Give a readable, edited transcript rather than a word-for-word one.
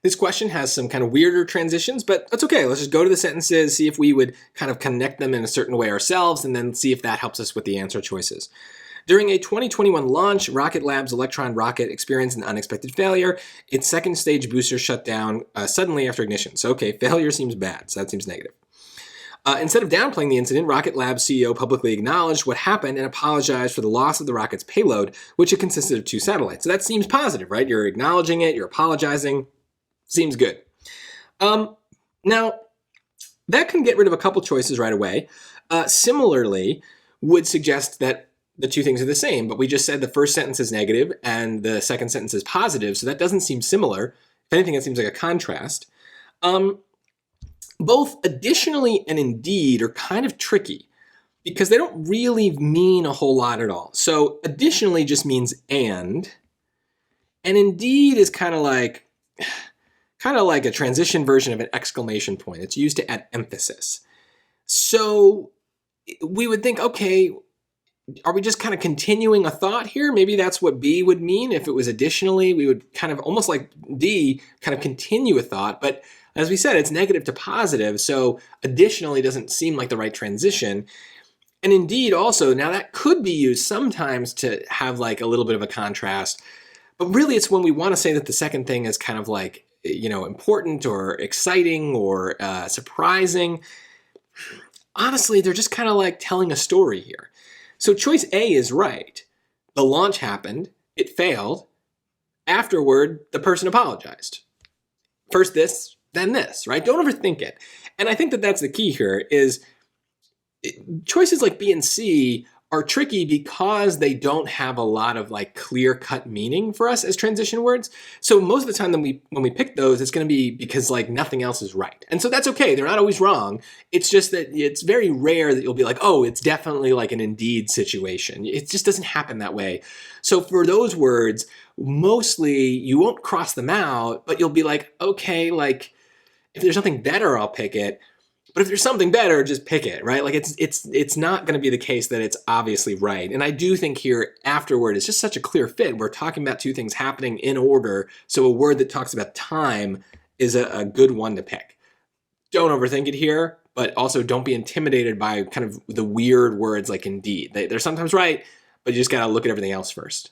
This question has some kind of weirder transitions, but that's okay. Let's just go to the sentences, see if we would kind of connect them in a certain way ourselves, and then see if that helps us with the answer choices. During a 2021 launch, Rocket Lab's Electron rocket experienced an unexpected failure. Its second stage booster shut down suddenly after ignition. So, okay, failure seems bad, so that seems negative. Instead of downplaying the incident, Rocket Lab's CEO publicly acknowledged what happened and apologized for the loss of the rocket's payload, which it consisted of 2 satellites. So that seems positive, right? You're acknowledging it, you're apologizing. Seems good. Now, that can get rid of a couple choices right away. Similarly, would suggest that the two things are the same, but we just said the first sentence is negative and the second sentence is positive, so that doesn't seem similar. If anything, it seems like a contrast. Both additionally and indeed are kind of tricky because they don't really mean a whole lot at all. So additionally just means and indeed is kind of like a transition version of an exclamation point. It's used to add emphasis. So we would think, okay, are we just kind of continuing a thought here? Maybe that's what B would mean. If it was additionally, we would kind of almost like D, kind of continue a thought. But as we said, it's negative to positive. So additionally doesn't seem like the right transition. And indeed also, now that could be used sometimes to have like a little bit of a contrast. But really it's when we want to say that the second thing is kind of like, important or exciting or surprising. Honestly, they're just kind of like telling a story here. So choice A is right. The launch happened, it failed. Afterward, the person apologized. First this, then this, right? Don't overthink it. And I think that that's the key here is choices like B and C are tricky because they don't have a lot of like clear-cut meaning for us as transition words. So most of the time when we pick those, it's going to be because like nothing else is right. And so that's okay. They're not always wrong. It's just that it's very rare that you'll be like, oh, it's definitely like an indeed situation. It just doesn't happen that way. So for those words, mostly you won't cross them out, but you'll be like, okay, like if there's something better, I'll pick it. But if there's something better, just pick it, right? Like it's not going to be the case that it's obviously right. And I do think here afterward, it's just such a clear fit. We're talking about two things happening in order. So a word that talks about time is a good one to pick. Don't overthink it here, but also don't be intimidated by kind of the weird words like indeed. They're sometimes right, but you just got to look at everything else first.